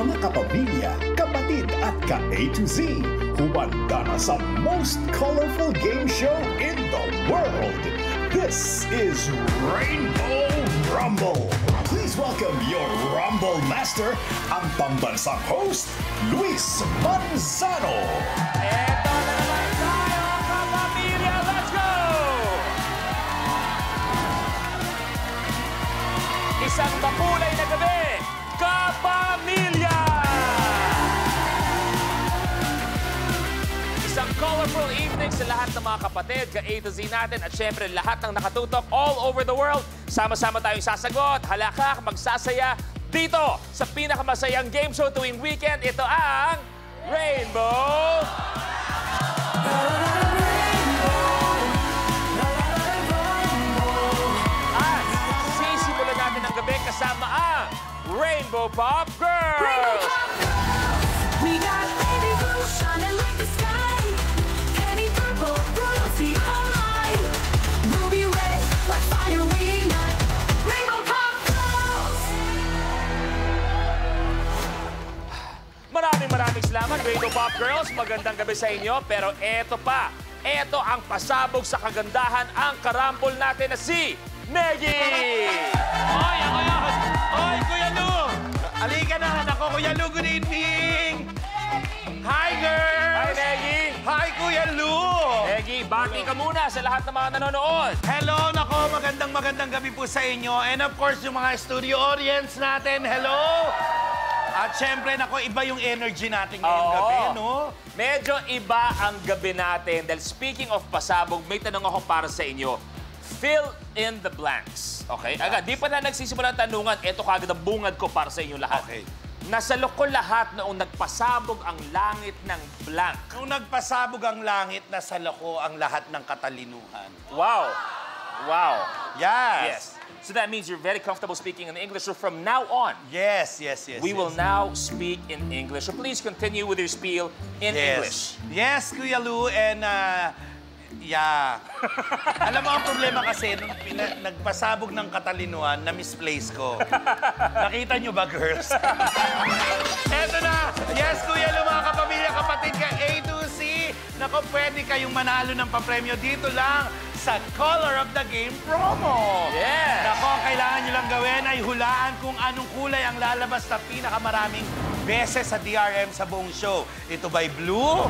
Mga kapamilya, kapatid at ka-A to Z, humanda na sa most colorful game show in the world. This is Rainbow Rumble. Please welcome your Rumble Master, ang pambansang host, Luis Manzano. Eto na naman tayo, kapamilya! Let's go! Isang makulay na gabi, kapamilya! Isang colorful evening sa lahat ng mga kapatid, ka-A to Z natin, at syempre lahat ng nakatutok all over the world. Sama-sama tayong sasagot, halakak, magsasaya dito sa pinakamasayang game show tuwing weekend. Ito ang Rainbow at sisimulan natin ang gabi kasama ang Rainbow Pop Girls! Rainbow Pop Girls! We got baby blue shining like the sky. Penny purple, royalty online. Ruby red, like fire we ignite. Rainbow Pop Girls! Maraming salamat, Rainbow Pop Girls. Magandang gabi sa inyo. Pero eto pa, eto ang pasabog sa kagandahan, ang karambol natin na si Meggy! Oy, ako yun! Oy, Kuya Lu! Halika na, ako, Kuya Lu, good evening! Hi, girls! Hi, Meggy! Hi, Kuya Lu! Meggy, bati ka muna sa lahat ng mga nanonood. Hello, nako, magandang gabi po sa inyo. And of course, yung mga studio audience natin, hello! At syempre, nako, iba yung energy natin ngayong gabi, no? Medyo iba ang gabi natin. Dahil speaking of pasabog, may tanong ako para sa inyo. Fill in the blanks. Okay? Agad, di pa na nagsisimula ang tanungan. Ito kagad ang bungad ko para sa inyo lahat. Okay. Nasalok ko lahat noong nagpasabog ang langit ng blank. Nung nagpasabog ang langit, nasaloko ang lahat ng katalinuhan. Wow. Wow. Yes. So that means you're very comfortable speaking in English. So from now on, Yes. we will now speak in English. So please continue with your spiel in English. Yes, Kuya Lu, and yeah. Alam mo ang problema kasi, nung nagpasabog ng katalinuhan, na-misplace ko. Nakita nyo ba, girls? Eto na! Yes, Kuya Lu, mga kapamilya, kapatid ka, A to Z. Nako, pwede kayong manalo ng papremyo dito lang sa Color of the Game promo. Yes! Nako, ang kailangan nyo lang gawin ay hulaan kung anong kulay ang lalabas na pinakamaraming beses sa DRM sa buong show. Ito ba'y blue,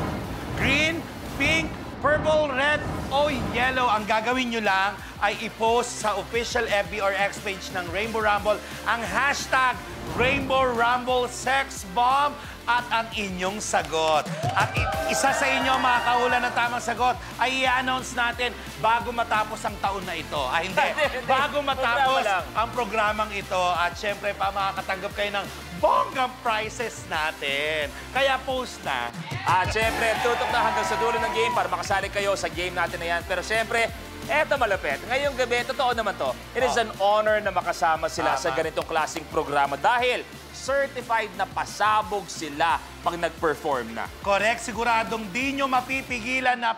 green, pink, purple, red, o yellow? Ang gagawin nyo lang ay i-post sa official FB or X page ng Rainbow Rumble ang hashtag Rainbow Rumble Sex Bomb at ang inyong sagot. At isa sa inyo, makakahula ng tamang sagot, ay i-announce natin bago matapos ang taon na ito. Ay, hindi. Bago matapos ang programang ito. At syempre pa, makakatanggap kayo ng bonggang prizes natin. Kaya post na. At syempre, tutok na hanggang sa dulo ng game para makasali kayo sa game natin na yan. Pero syempre, eto malapit. Ngayong gabi, totoo naman to. It is an honor na makasama sila sa ganitong klaseng programa dahil certified na pasabog sila pag nag-perform na. Correct. Siguradong di nyo mapipigilan na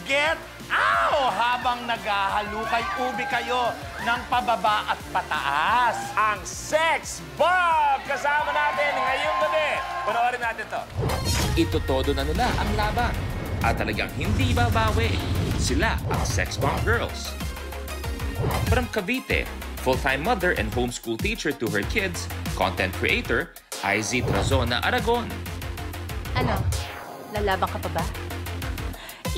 get habang naghahalukay-ubi kayo ng pababa at pataas. Ang Sex Bomb kasama natin ngayong gabi. Panoorin natin to. Itotodo na nila ang laban at talagang hindi babawi. Sila ang Sex Bomb Girls. From Cavite, full-time mother and homeschool teacher to her kids, content creator, IZ Trazona Aragon. Ano? Lalaban ka pa ba?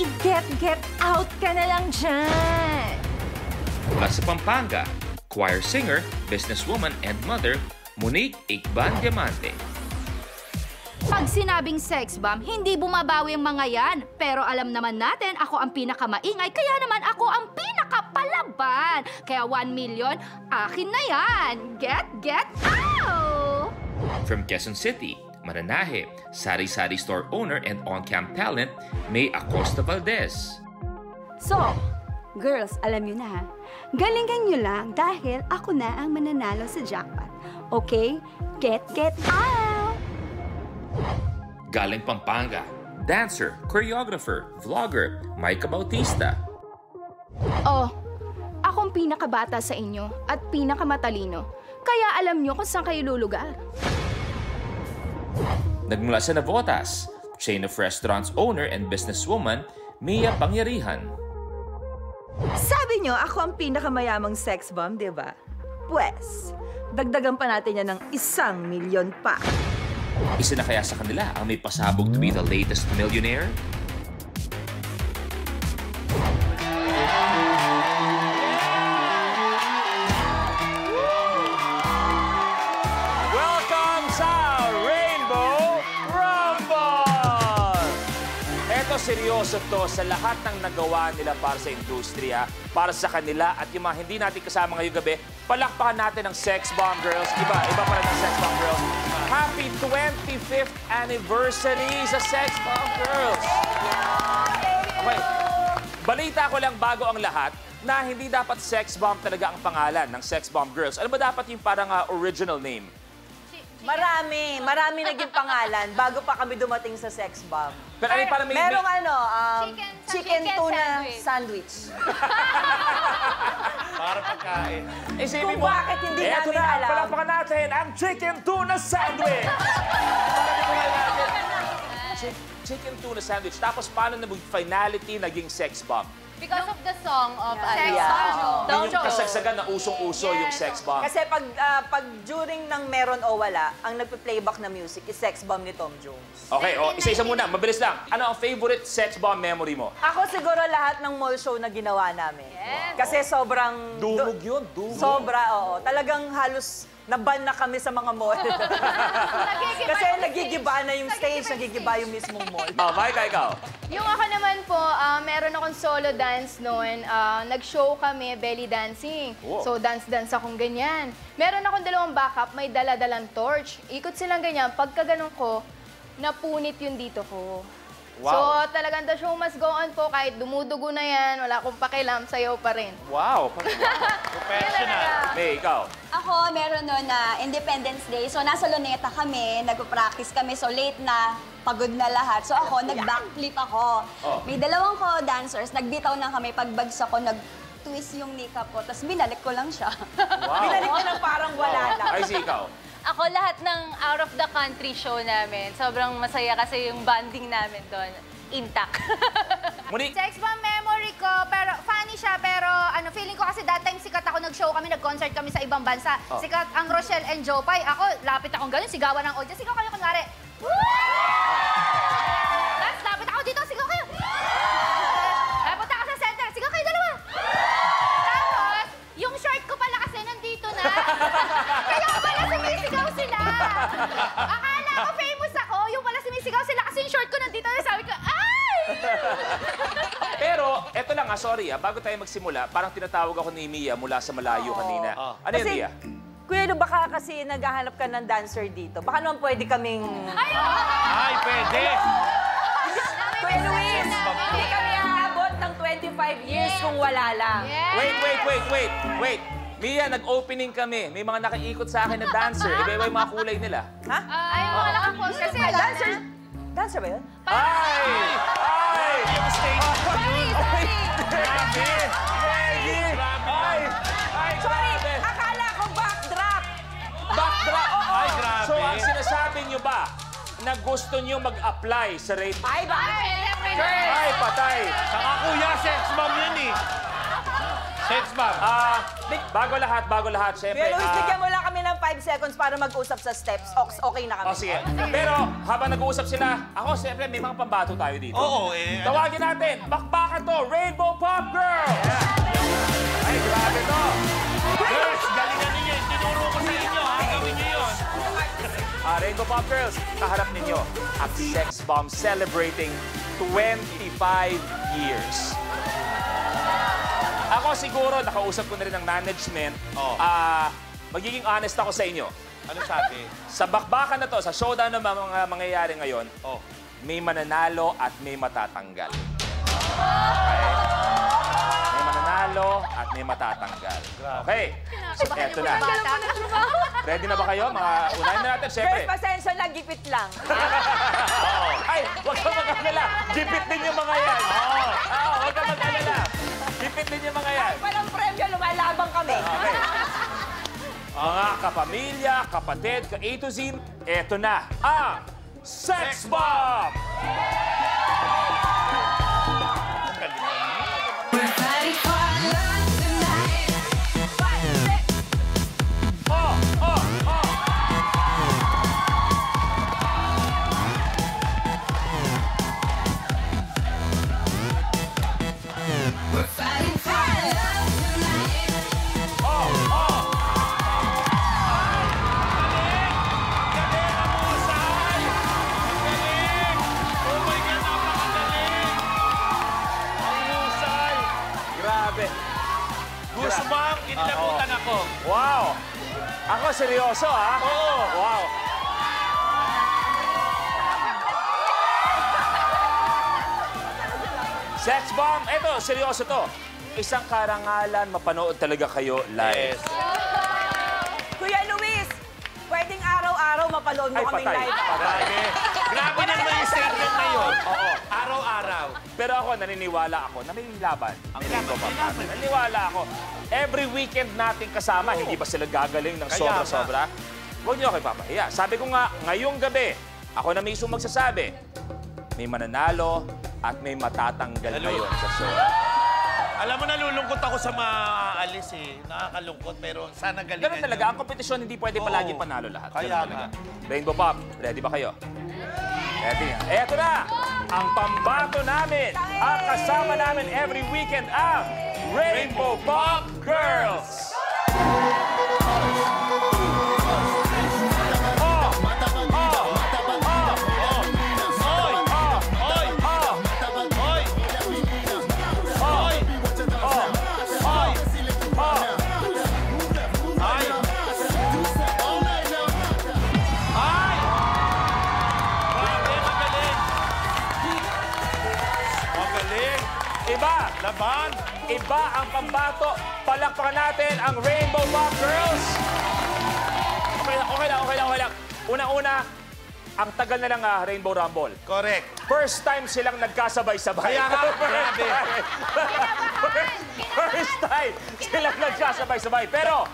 I-get out ka na lang dyan! Mula sa Pampanga, choir singer, businesswoman, and mother, Monique Ikban Diamante. Pag sinabing sex bomb, hindi bumabawi ang mga yan. Pero alam naman natin, ako ang pinakamaingay, kaya naman ako ang pinakapalaban. Kaya 1 million, akin na yan. Get out! From Quezon City, Mananahe, sari-sari store owner and on-cam talent, May Acosta Valdez. So, girls, alam nyo na ha, galingan nyo lang dahil ako na ang mananalo sa jackpot. Okay? Get out! Galing Pampanga, dancer, choreographer, vlogger, Micah Bautista. Oh, akong pinakabata sa inyo at pinakamatalino. Kaya alam nyo kung saan kayo lulugar. Nagmula sa Navotas, chain of restaurants owner and businesswoman, Mia Pangyarihan. Sabi nyo, ako ang pinakamayamang sex bomb, di ba? Pwes, dagdagan pa natin yan ng 1 milyon pa. Isa na kaya sa kanila ang may pasabog to be the latest millionaire? Welcome sa Rainbow Rumble! Eto, seryoso to sa lahat ng nagawa nila para sa industriya, para sa kanila at yung mga hindi natin kasama ngayong gabi, palakpakan natin ang Sex Bomb Girls. Iba pa rin ang Sex Bomb Girls. Happy 25th anniversary sa Sex Bomb Girls! Okay, balita ko lang bago ang lahat na hindi dapat Sex Bomb talaga ang pangalan ng Sex Bomb Girls. Ano ba dapat yung parang original name? Marami naging pangalan bago pa kami dumating sa sex bomb. Pero ano yung parang Merong Chicken tuna sandwich. Para pagkain. Isipin Kung bakit hindi eto namin na, alam. palakpakan natin ang chicken tuna sandwich! Chicken tuna sandwich. Tapos paano na finality naging sex bomb? Because of the song of Yeah. Yun yung kasagsagan na usong-uso yung sex bomb. Kasi pag during ng meron o wala, ang nagpe-playback na music is sex bomb ni Tom Jones. Okay, isa-isa muna. Mabilis lang. Ano ang favorite sex bomb memory mo? Ako siguro lahat ng mall show na ginawa namin. Kasi sobrang... Dumog yun, dumog. Sobra, oo. Talagang halos naban na kami sa mga mall. Kasi nagigiba na yung stage, nagigiba yung mismong mall. Oh, Mike, ikaw. Yung ako naman po, meron akong solo dance noon. Nag-show kami, belly dancing. Wow. So, dance-dance akong ganyan. Meron akong 2 backup, may dala-dalang torch. Ikot silang ganyan. Pagka ganun ko, napunit yung dito ko. Wow. So, talagang the show must go on po. Kahit dumudugo na yan, wala akong pakialam, sayaw pa rin. Wow. Professional. May, ikaw. Ako, meron noon na Independence Day. So, nasa Luneta kami, nagpa-practice kami. So, late na, pagod na lahat. So, ako, nag-backflip ako. Oh. May 2 dancers, nagbitaw na kami. Pagbagsak ko, nag-twist yung makeup ko. Tapos, binalik ko lang siya. Wow. Binalik ko ng parang wala lang. Ay, si ikaw. Ako, lahat ng out of the country show namin, sobrang masaya kasi yung bonding namin doon, intact. Monique. Sex bomb memory ko, pero funny siya, pero feeling ko kasi that time sikat ako nag-show kami, nag-concert kami sa ibang bansa. Sikat ang Rochelle and Jopay. Ako, lapit akong ganun, sigawan ng audience. Sigaw kayo, kunwari. Tapos lapit ako dito, sigaw kayo. Punta ka sa center, sigaw kayo dalawa. Tapos, yung short ko pala kasi nandito na. Kaya pala sumisigaw sila. Akala ko famous ako, yung pala sumisigaw sila kasi yung short ko nandito na. Sabi ko, ay! Pero, eto lang sorry bago tayo magsimula, parang tinatawag ako ni Mia mula sa malayo kanina. Ano yun, Mia? Kuya Lu, baka kasi naghahanap ka ng dancer dito. Baka naman pwede kaming... Ay, pwede! Kuya Luis, hindi kami aabot ng 25 years kung wala lang. Wait. Mia, nag-opening kami. May mga nakaikot sa akin na dancer. Iba-iba yung mga kulay nila. Ha? Ay, wala akong post kasi wala Dancer? na. Dancer ba yun? Ay! Yung stage pa yun. Grabe! Ay, Sorry, grabe! akala ko backdrop. Backdrop! Ay, grabe. So, ang sinasabi nyo ba na gusto nyo mag-apply sa rate? Ay, bakit? Ay, patay! Saka kuya, sex bomb yun eh. Sex bomb. Bago lahat, syempre. Kuya Luis, bigyan mo lang kami ng 5 seconds para mag-usap sa steps. Okay na kami. Sige. Pero habang nag-uusap sila, ako siyempre may mga pambato tayo dito. Oo, Tawagin natin, bakbakan to, Rainbow Pop Girl! Ay, grabe to! Girls, galingan ninyo. Tinuro ko sa inyo, ha? Gawin nyo yun. Rainbow Pop Girls, kaharap ninyo ang Sex Bomb celebrating 25 years. Ako siguro, nakausap ko na rin ng management. Magiging honest ako sa inyo. Ano sabi? Sa bakbakan na to, sa showdown na mga mangyayari ngayon, may mananalo at may matatanggal. Okay? May mananalo at may matatanggal. Okay. So, eto na. Ready na ba kayo? Unahin na natin, syempre. Girls, pasensya lang, gipit lang. Ay, huwag ka mag-alala. Gipit din yung mga yan. Huwag ka mag-alala. Gipit din yung mga yan. Walang premyo, lumalabang kami. Okay. Mga kapamilya, kapatid, ka-A to Z, eto na ang Sex Bomb! Gusmang, kinilabutan ako. Wow! Ako, seryoso, ha? Oo. Wow! Sex Bomb, eto, seryoso to. Isang karangalan, mapanood talaga kayo live. Yes. Kuya Luis, pwedeng araw-araw mapanood mo Ay, kaming patay. live. Patay. Grabe naman yung statement na yun. Oo. Araw-araw. Pero ako, naniniwala ako na may laban. Ang laban, may laban. Naniniwala ako. Every weekend natin kasama, hindi ba sila gagaling ng Kaya sobra-sobra? Huwag niyo ako ipapahiya. Sabi ko nga, ngayong gabi, ako na mismo magsasabi, may mananalo at may matatanggal ngayon sa show. Alam mo, nalulungkot ako sa maaalis eh. Nakakalungkot, pero sana galingan Ganun talaga, ang kompetisyon hindi pwede palagi panalo lahat. Kaya Ganun nga. talaga. Rainbow Pop, ready ba kayo? Ready. Eto na, ang pambato namin. Ang kasama namin every weekend ang Rainbow Pop Girls. Laban! Iba ang pambato. Palakpakan natin ang Rainbow Pop Girls. Okay lang. Una-una, ang tagal na lang Rainbow Rumble. Correct. First time silang nagkasabay-sabay. Kaya nga, grabe. First time silang nagkasabay-sabay. Pero,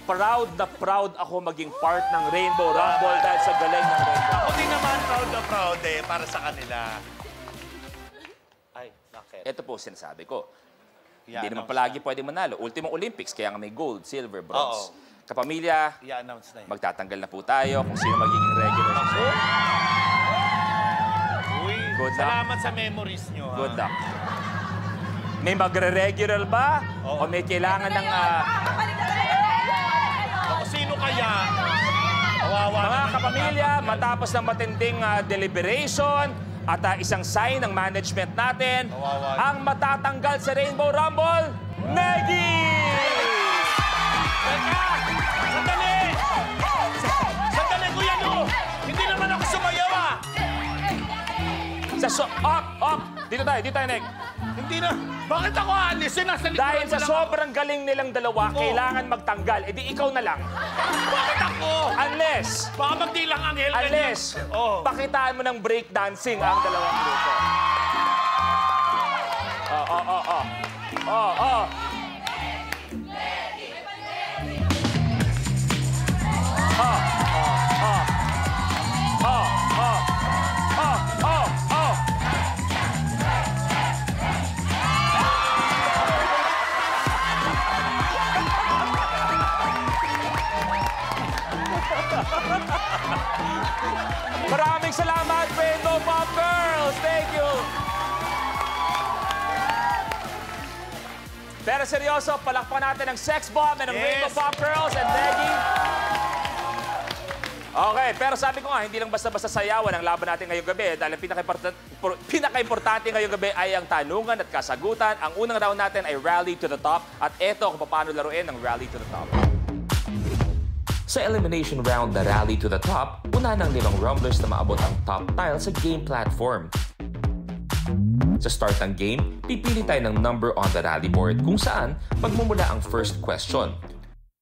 proud na proud ako maging part ng Rainbow Rumble dahil sa galing ng Rainbow. Ako din naman proud na proud eh, para sa kanila. Ay, bakit? Ito po sinasabi ko. Yeah, Hindi naman palagi pwede manalo. Ultimong Olympics, kaya nga may gold, silver, bronze. Kapamilya, I-announce na yun. magtatanggal na po tayo kung sino magiging regular sa show. Uy, Good luck. salamat sa memories nyo. Good luck. May magre-regular ba? O may kailangan ng... Ako, sino kaya? Kawawa mga naman kapamilya, yung matapos ng matinding deliberation at isang sign ng management natin, Kawawa. ang matatanggal sa Rainbow Rumble, Negi! Teka! Sandali! Sandali, Kuya Lu! Hindi naman ako sumayaw, Up! Dito tayo, Neg. Hindi na. Bakit ako aalisin? Nasa likuran Dahil mo sa lang sobrang galing nilang dalawa, kailangan magtanggal. E di ikaw na lang. ako. Bakit ako? Unless, Baka magdilang anghel. pakitaan mo ng breakdancing ang dalawang grupo. Maraming salamat, Rainbow Pop Girls! Thank you! Pero seryoso, palakpan natin ang Sex Bomb and ang Rainbow Pop Girls and Negi. Okay, pero sabi ko nga, hindi lang basta-basta sayawan ang laban natin ngayong gabi dahil ang pinaka-importante ngayong gabi ay ang tanungan at kasagutan. Ang unang round natin ay Rally to the Top at eto kung paano laruin ang Rally to the Top. Sa elimination round na Rally to the Top, una ng 5 rumblers na maabot ang top tile sa game platform. Sa start ng game, pipili tayo ng number on the rally board kung saan magmumula ang first question.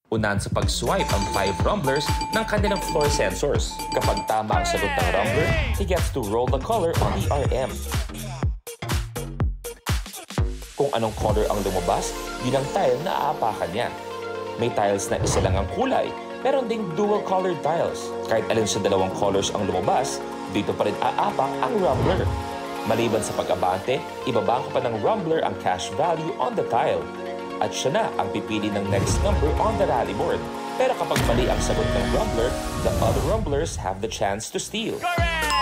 Unahan sa pag-swipe ang 5 rumblers ng kanilang floor sensors. Kapag tama ang sagot ng rumbler, he gets to roll the color on the RM. Kung anong color ang lumabas, bilang tile na aapakan niya. May tiles na isa lang ang kulay, meron ding dual-colored tiles. Kahit alin sa dalawang colors ang lumabas, dito pa rin aapak ang rumbler. Maliban sa pag-abante, ibabangko pa ng rumbler ang cash value on the tile. At siya na ang pipili ng next number on the rally board. Pero kapag mali ang sagot ng rumbler, the other rumblers have the chance to steal.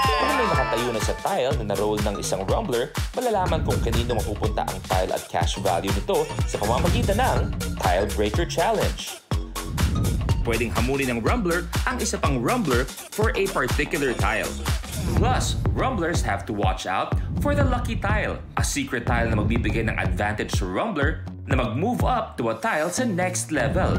Kung may nakatayo na sa tile na na-roll ng isang rumbler, malalaman kung kanino mapupunta ang tile at cash value nito sa pamamagitan ng Tile Breaker Challenge. Pwedeng hamulin ng rumbler ang isa pang rumbler for a particular tile. Plus, rumblers have to watch out for the lucky tile, a secret tile na magbibigay ng advantage sa rumbler na mag-move up to a tile sa next level.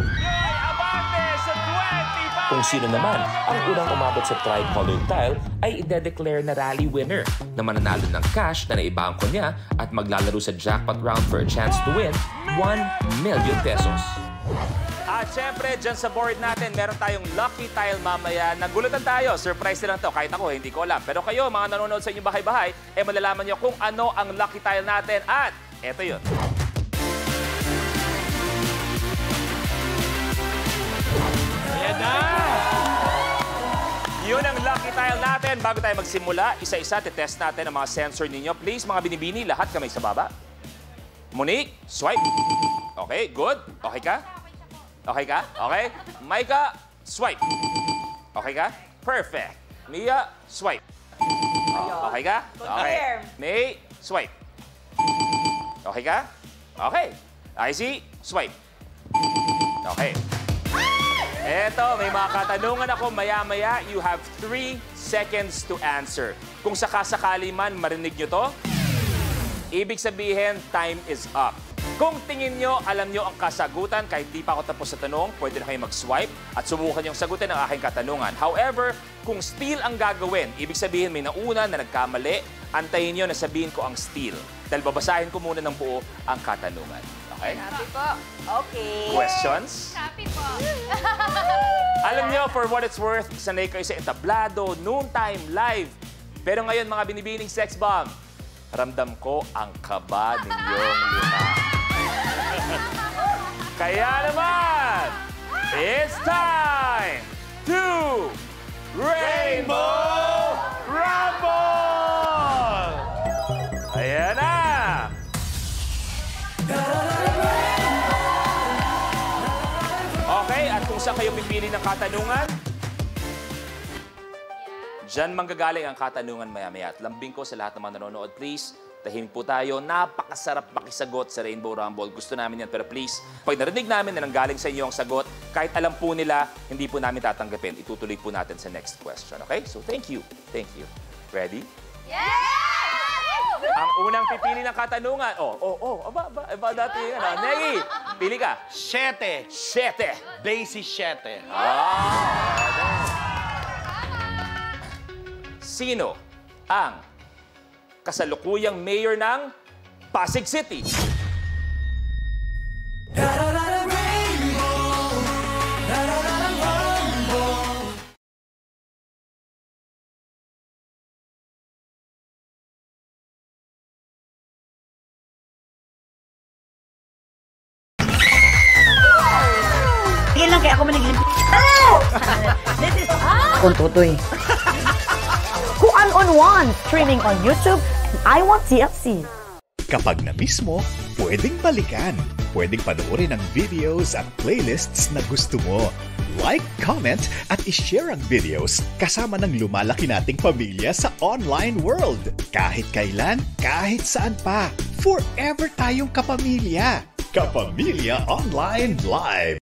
Kung sino naman ang unang umabot sa tri-colored tile ay ide-declare na rally winner na mananalo ng cash na naibangko niya at maglalaro sa jackpot round for a chance to win 1 million pesos. At syempre, dyan sa board natin, meron tayong lucky tile mamaya. Nagulutan tayo. Surprise na lang to. Kahit ako, hindi ko alam. Pero kayo, mga nanonood sa inyong bahay-bahay, malalaman nyo kung ano ang lucky tile natin. At eto yun. Ayan na! Yun ang lucky tile natin. Bago tayo magsimula, isa-isa, titest natin ang mga sensor ninyo. Please, mga binibini, lahat kamay sa baba. Monique, swipe. Okay, good. Okay ka? Okay ka? Okay. Micah, swipe. Okay ka? Perfect. Mia, swipe. Okay ka? Okay. May, swipe. Okay ka? Okay. Icy, swipe. Okay. Eto, may mga katanungan ako maya-maya. You have 3 seconds to answer. Kung sakasakali man marinig nyo to, ibig sabihin, time is up. Kung tingin nyo, alam nyo ang kasagutan, kahit di pa ako tapos sa tanong, pwede na kayo mag-swipe at subukan yung sagutin ang aking katanungan. However, kung steal ang gagawin, ibig sabihin may nauna na nagkamali, antayin nyo na sabihin ko ang steal. Dahil babasahin ko muna ng buo ang katanungan. Okay? Happy po. Okay. Questions? Happy po. Alam nyo, for what it's worth, sanay kayo sa entablado, noontime, live. Pero ngayon, mga binibining sex bomb, ramdam ko ang kaba ninyong lima. Kaya naman, it's time to Rainbow Rumble! Ayan na! Okay, at kung saan kayo pipili ng katanungan, diyan manggagaling ang katanungan maya-maya. At lambing ko sa lahat ng mga nanonood, please, tahimik po tayo. Napakasarap makisagot sa Rainbow Rumble. Gusto namin yan. Pero please, pag narinig namin na nanggaling sa inyo ang sagot, kahit alam po nila, hindi po namin tatanggapin. Itutuloy po natin sa next question. Okay? So, thank you. Thank you. Ready? Yeah! Ang unang pipili ng katanungan. Aba dati yan. Negi, pili ka. 7. 7. Basic 7. Sino ang kasalukuyang mayor ng Pasig City? Tigil lang kaya ako manigil. Kung tutoy. Kuan on One, streaming on YouTube, I Want TFC. Kapag na-miss mo, pwedeng balikan. Pwedeng panoorin ang videos at playlists na gusto mo. Like, comment, at ishare ang videos kasama ng lumalaki nating pamilya sa online world. Kahit kailan, kahit saan pa. Forever tayong kapamilya. Kapamilya Online Live.